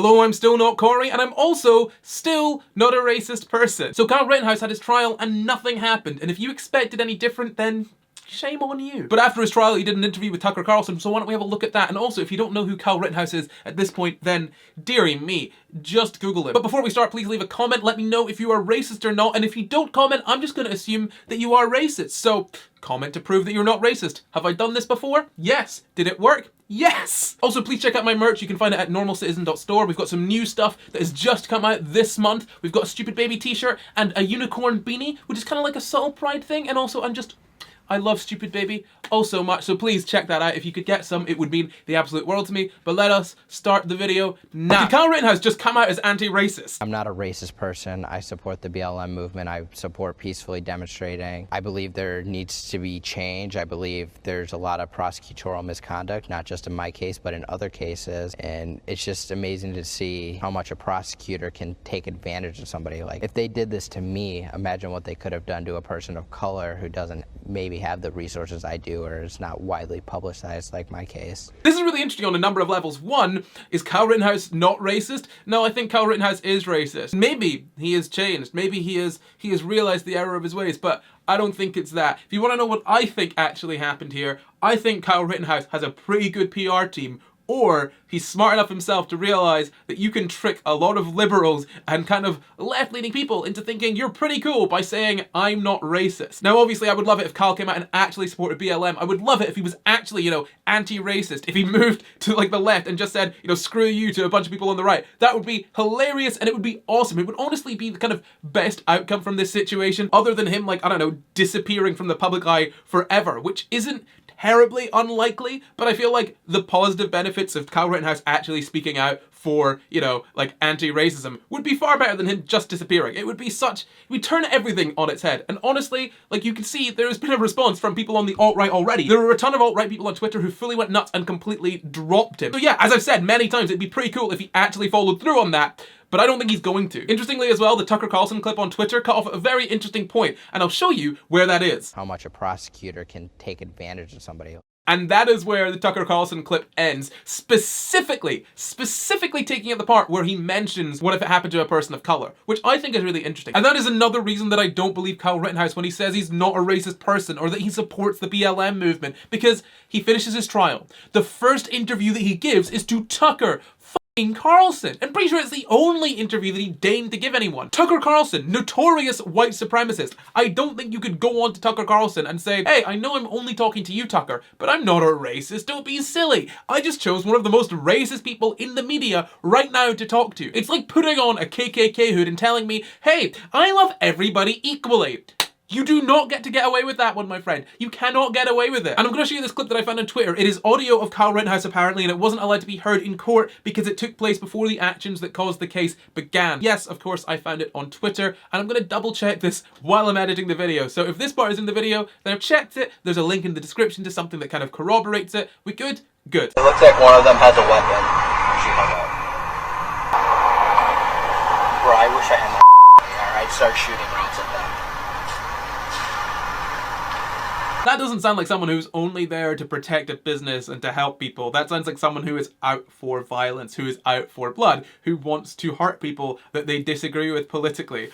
Hello, I'm still not Corey, and I'm also still not a racist person. So Kyle Rittenhouse had his trial and nothing happened, and if you expected any different, then shame on you. But after his trial, he did an interview with Tucker Carlson, so why don't we have a look at that? And also, if you don't know who Kyle Rittenhouse is at this point, then dearie me, just Google him. But before we start, please leave a comment. Let me know if you are racist or not. And if you don't comment, I'm just going to assume that you are racist. So comment to prove that you're not racist. Have I done this before? Yes. Did it work? Yes! Also, please check out my merch. You can find it at normalcitizen.store. We've got some new stuff that has just come out this month. We've got a Stupid Baby t-shirt and a unicorn beanie, which is kind of like a subtle pride thing. And also, I love Stupid Baby oh so much, so please check that out. If you could get some, it would mean the absolute world to me. But let us start the video now. Did Kyle Rittenhouse just come out as anti-racist? I'm not a racist person. I support the BLM movement. I support peacefully demonstrating. I believe there needs to be change. I believe there's a lot of prosecutorial misconduct, not just in my case, but in other cases. And it's just amazing to see how much a prosecutor can take advantage of somebody. Like, if they did this to me, imagine what they could have done to a person of color who doesn't maybe have the resources I do, or is not widely publicized like my case. This is really interesting on a number of levels. One, is Kyle Rittenhouse not racist? No, I think Kyle Rittenhouse is racist. Maybe he has changed. Maybe he has realized the error of his ways, but I don't think it's that. If you want to know what I think actually happened here, I think Kyle Rittenhouse has a pretty good PR team, or he's smart enough himself to realize that you can trick a lot of liberals and kind of left-leaning people into thinking you're pretty cool by saying, I'm not racist. Now, obviously, I would love it if Kyle came out and actually supported BLM. I would love it if he was actually, anti-racist. If he moved to, the left and just said, screw you to a bunch of people on the right. That would be hilarious and it would be awesome. It would honestly be the kind of best outcome from this situation, other than him, disappearing from the public eye forever, which isn't terribly unlikely, but I feel like the positive benefits of Kyle Rittenhouse actually speaking out for, anti-racism would be far better than him just disappearing. It would be we'd turn everything on its head. And honestly, you can see there has been a response from people on the alt-right already. There were a ton of alt-right people on Twitter who fully went nuts and completely dropped him. So yeah, as I've said many times, it'd be pretty cool if he actually followed through on that, but I don't think he's going to. Interestingly as well, the Tucker Carlson clip on Twitter cut off at a very interesting point, and I'll show you where that is. How much a prosecutor can take advantage of somebody. And that is where the Tucker Carlson clip ends, specifically taking out the part where he mentions what if it happened to a person of color, which I think is really interesting. And that is another reason that I don't believe Kyle Rittenhouse when he says he's not a racist person or that he supports the BLM movement, because he finishes his trial. The first interview that he gives is to Tucker Carlson. I'm pretty sure it's the only interview that he deigned to give anyone. Tucker Carlson, notorious white supremacist. I don't think you could go on to Tucker Carlson and say, hey, I know I'm only talking to you, Tucker, but I'm not a racist. Don't be silly. I just chose one of the most racist people in the media right now to talk to. It's like putting on a KKK hood and telling me, hey, I love everybody equally. You do not get to get away with that one, my friend. You cannot get away with it. And I'm going to show you this clip that I found on Twitter. It is audio of Kyle Rittenhouse, apparently, and it wasn't allowed to be heard in court because it took place before the actions that caused the case began. Yes, of course, I found it on Twitter, and I'm going to double check this while I'm editing the video. So if this part is in the video, then I've checked it. There's a link in the description to something that kind of corroborates it. We good? Good. It looks like one of them has a weapon. She hung up. Bro, I wish I had my alright, start shooting rounds at them. That doesn't sound like someone who's only there to protect a business and to help people. That sounds like someone who is out for violence, who is out for blood, who wants to hurt people that they disagree with politically.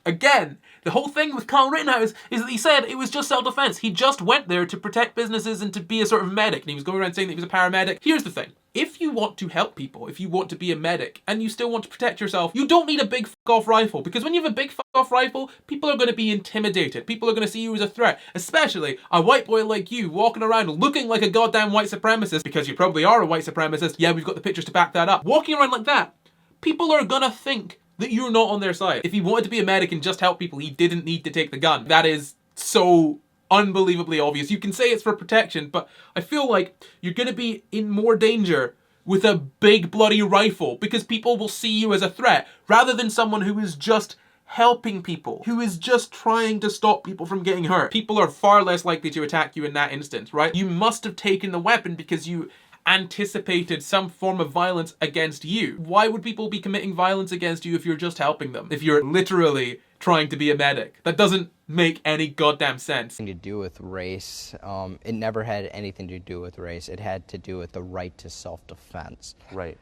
Again, the whole thing with Kyle Rittenhouse is that he said it was just self-defense. He just went there to protect businesses and to be a sort of medic, and he was going around saying that he was a paramedic. Here's the thing. If you want to help people, if you want to be a medic, and you still want to protect yourself, you don't need a big f***off rifle, because when you have a big f***off rifle, people are going to be intimidated. People are going to see you as a threat, especially a white boy like you walking around looking like a goddamn white supremacist, because you probably are a white supremacist. Yeah, we've got the pictures to back that up. Walking around like that, people are going to think that you're not on their side. If he wanted to be a medic and just help people, he didn't need to take the gun. That is so unbelievably obvious. You can say it's for protection, but I feel like you're going to be in more danger with a big bloody rifle because people will see you as a threat rather than someone who is just helping people, who is just trying to stop people from getting hurt. People are far less likely to attack you in that instance, right? You must have taken the weapon because you anticipated some form of violence against you. Why would people be committing violence against you if you're just helping them? If you're literally trying to be a medic? That doesn't make any goddamn sense. To do with race, it never had anything to do with race. It had to do with the right to self-defense. Right.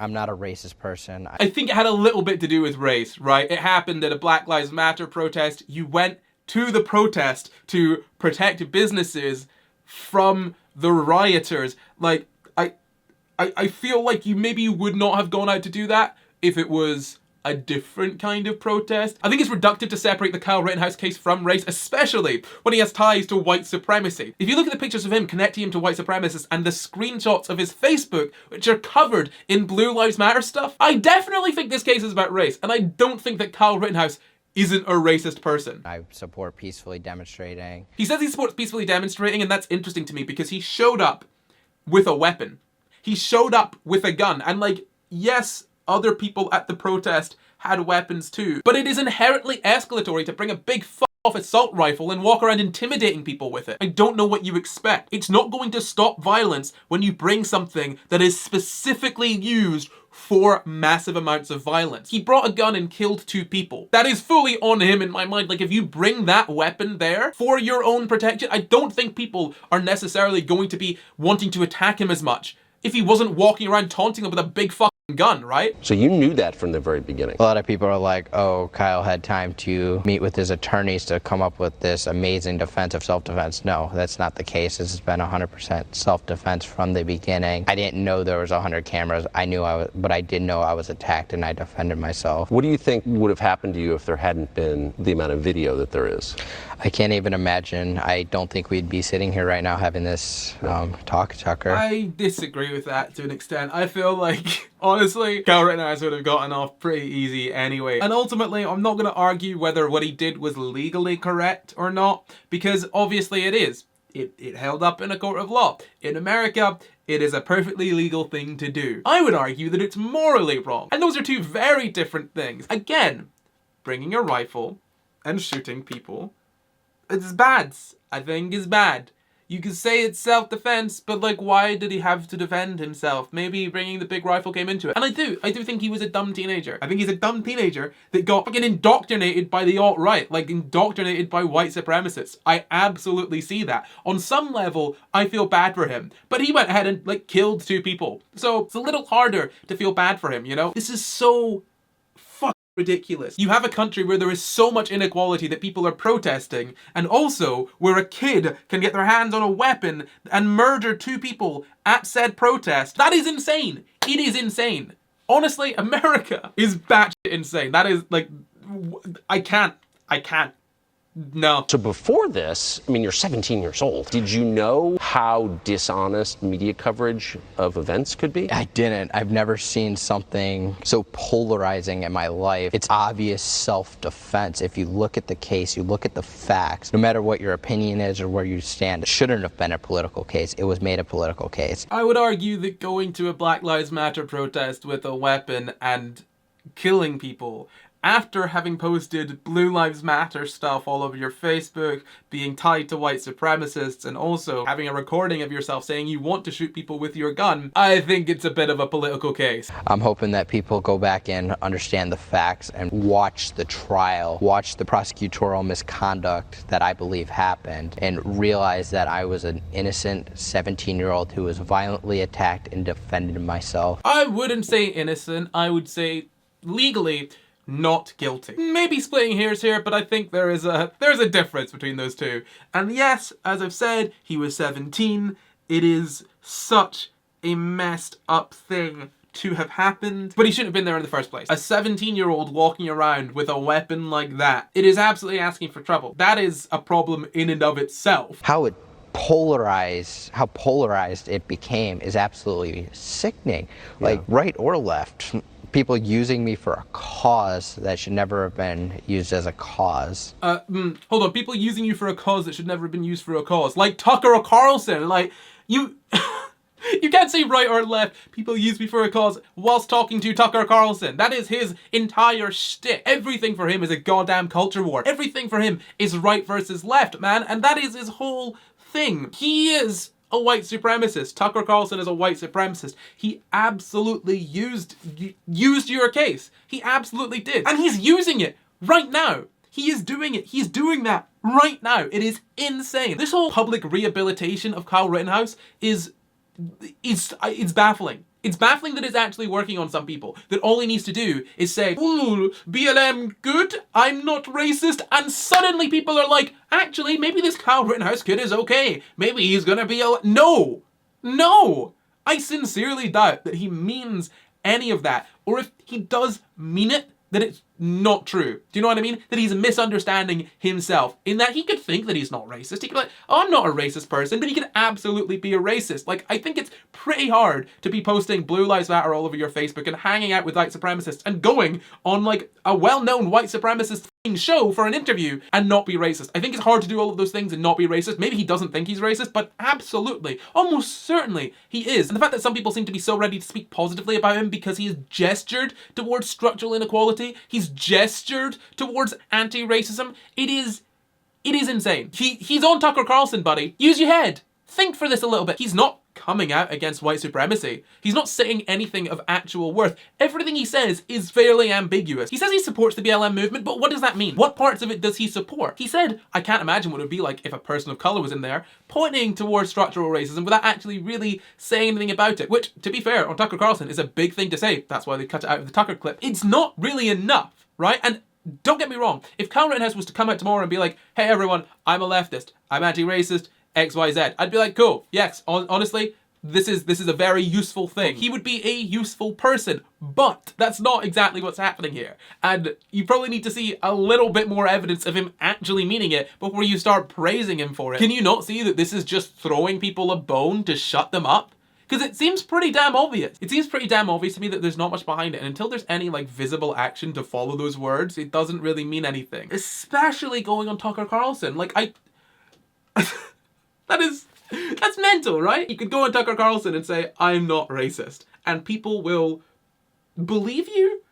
I'm not a racist person. I think it had a little bit to do with race, right? It happened at a Black Lives Matter protest. You went to the protest to protect businesses from the rioters. Like, I feel like you would not have gone out to do that if it was a different kind of protest. I think it's reductive to separate the Kyle Rittenhouse case from race, especially when he has ties to white supremacy. If you look at the pictures of him connecting him to white supremacists and the screenshots of his Facebook, which are covered in Blue Lives Matter stuff, I definitely think this case is about race, and I don't think that Kyle Rittenhouse isn't a racist person. I support peacefully demonstrating. He says he supports peacefully demonstrating, and that's interesting to me because he showed up with a weapon. He showed up with a gun, and like, yes, other people at the protest had weapons too, but it is inherently escalatory to bring a big off assault rifle and walk around intimidating people with it. I don't know what you expect. It's not going to stop violence when you bring something that is specifically used for massive amounts of violence. He brought a gun and killed 2 people. That is fully on him in my mind. Like, if you bring that weapon there for your own protection, I don't think people are necessarily going to be wanting to attack him as much if he wasn't walking around taunting them with a big fucking gun, right? So you knew that from the very beginning. A lot of people are like, oh, Kyle had time to meet with his attorneys to come up with this amazing defense of self-defense. No, that's not the case. This has been 100% self-defense from the beginning. I didn't know there was 100 cameras. I knew but I did know I was attacked and I defended myself. What do you think would have happened to you if there hadn't been the amount of video that there is? I can't even imagine. I don't think we'd be sitting here right now having this talk, Tucker. I disagree with that to an extent. I feel like, honestly, Kyle Rittenhouse would have gotten off pretty easy anyway. And ultimately, I'm not going to argue whether what he did was legally correct or not, because obviously it is. It held up in a court of law. In America, it is a perfectly legal thing to do. I would argue that it's morally wrong. And those are 2 very different things. Again, bringing a rifle and shooting people, it's bad. I think it's bad. You could say it's self-defense, but like, why did he have to defend himself? Maybe bringing the big rifle came into it. And I do think he was a dumb teenager. I think he's a dumb teenager that got fucking indoctrinated by the alt-right, like indoctrinated by white supremacists. I absolutely see that. On some level, I feel bad for him, but he went ahead and like killed 2 people. So it's a little harder to feel bad for him, you know? This is so ridiculous. You have a country where there is so much inequality that people are protesting, and also where a kid can get their hands on a weapon and murder 2 people at said protest. That is insane. It is insane. Honestly, America is batshit insane. That is like, I can't. No. So before this, I mean, you're 17 years old. Did you know how dishonest media coverage of events could be? I didn't. I've never seen something so polarizing in my life. It's obvious self-defense. If you look at the case, you look at the facts, no matter what your opinion is or where you stand, it shouldn't have been a political case. It was made a political case. I would argue that going to a Black Lives Matter protest with a weapon and killing people after having posted Blue Lives Matter stuff all over your Facebook, being tied to white supremacists, and also having a recording of yourself saying you want to shoot people with your gun, I think it's a bit of a political case. I'm hoping that people go back and understand the facts and watch the trial, watch the prosecutorial misconduct that I believe happened, and realize that I was an innocent 17-year-old who was violently attacked and defended myself. I wouldn't say innocent, I would say legally not guilty. Maybe splitting hairs here, but I think there's a difference between those 2. And yes, as I've said, he was 17. It is such a messed up thing to have happened, but he shouldn't have been there in the first place. A 17-year-old walking around with a weapon like that, it is absolutely asking for trouble. That is a problem in and of itself. How polarized it became is absolutely sickening. Yeah. Like, right or left. People using me for a cause that should never have been used as a cause. Hold on. People using you for a cause that should never have been used for a cause. Like Tucker or Carlson. Like, you... You can't say right or left. People use me for a cause whilst talking to Tucker Carlson. That is his entire shtick. Everything for him is a goddamn culture war. Everything for him is right versus left, man. And that is his whole thing. He is a white supremacist. Tucker Carlson is a white supremacist. He absolutely used your case. He absolutely did. And he's using it right now. He is doing it. He's doing that right now. It is insane. This whole public rehabilitation of Kyle Rittenhouse is... It's baffling. It's baffling that it's actually working on some people. That all he needs to do is say, ooh, BLM good, I'm not racist, and suddenly people are like, actually, maybe this Kyle Rittenhouse kid is okay. Maybe he's gonna be No! No! I sincerely doubt that he means any of that. Or if he does mean it, that it's not true. Do you know what I mean? That he's misunderstanding himself, in that he could think that he's not racist. He could be like, oh, I'm not a racist person, but he could absolutely be a racist. Like, I think it's pretty hard to be posting Blue Lives Matter all over your Facebook and hanging out with white supremacists and going on like a well-known white supremacist show for an interview and not be racist. I think it's hard to do all of those things and not be racist. Maybe he doesn't think he's racist, but absolutely, almost certainly he is. And the fact that some people seem to be so ready to speak positively about him because he has gestured towards structural inequality, he's gestured towards anti-racism, it is insane. He's on Tucker Carlson, buddy. Use your head. Think for this a little bit. He's not coming out against white supremacy. He's not saying anything of actual worth. Everything he says is fairly ambiguous. He says he supports the BLM movement, but what does that mean? What parts of it does he support? He said, I can't imagine what it would be like if a person of color was in there, pointing towards structural racism without actually really saying anything about it, which, to be fair, on Tucker Carlson is a big thing to say. That's why they cut it out of the Tucker clip. It's not really enough, right? And don't get me wrong, if Kyle Rittenhouse was to come out tomorrow and be like, hey everyone, I'm a leftist, I'm anti-racist, XYZ, I'd be like, cool, yes, honestly, this is a very useful thing. He would be a useful person, but that's not exactly what's happening here. And you probably need to see a little bit more evidence of him actually meaning it before you start praising him for it. Can you not see that this is just throwing people a bone to shut them up? Because it seems pretty damn obvious. It seems pretty damn obvious to me that there's not much behind it, and until there's any like visible action to follow those words, it doesn't really mean anything. Especially going on Tucker Carlson. Like, that's mental, right? You could go on Tucker Carlson and say, I'm not racist, and people will believe you?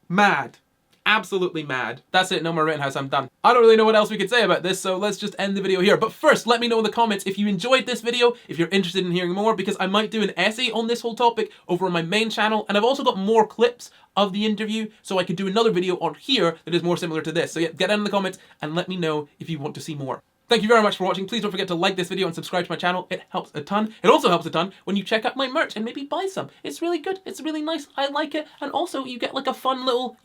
Mad. Absolutely mad. That's it, no more Rittenhouse, I'm done. I don't really know what else we could say about this, so let's just end the video here. But first, let me know in the comments if you enjoyed this video, if you're interested in hearing more, because I might do an essay on this whole topic over on my main channel, and I've also got more clips of the interview, so I could do another video on here that is more similar to this. So yeah, get down in the comments and let me know if you want to see more. Thank you very much for watching. Please don't forget to like this video and subscribe to my channel. It helps a ton. It also helps a ton when you check out my merch and maybe buy some. It's really good. It's really nice. I like it. And also you get like a fun little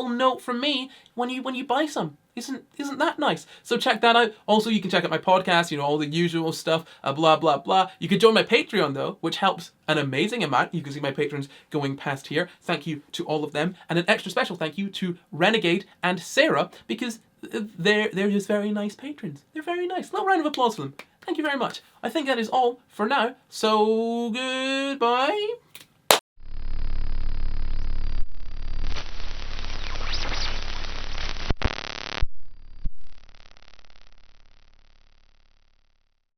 note from me when you buy some. Isn't that nice? So check that out. Also, you can check out my podcast, you know, all the usual stuff, blah, blah, blah. You could join my Patreon though, which helps an amazing amount. You can see my patrons going past here. Thank you to all of them. And an extra special thank you to Renegade and Sarah, because they're just very nice patrons. They're very nice. Little round of applause for them. Thank you very much. I think that is all for now. So goodbye.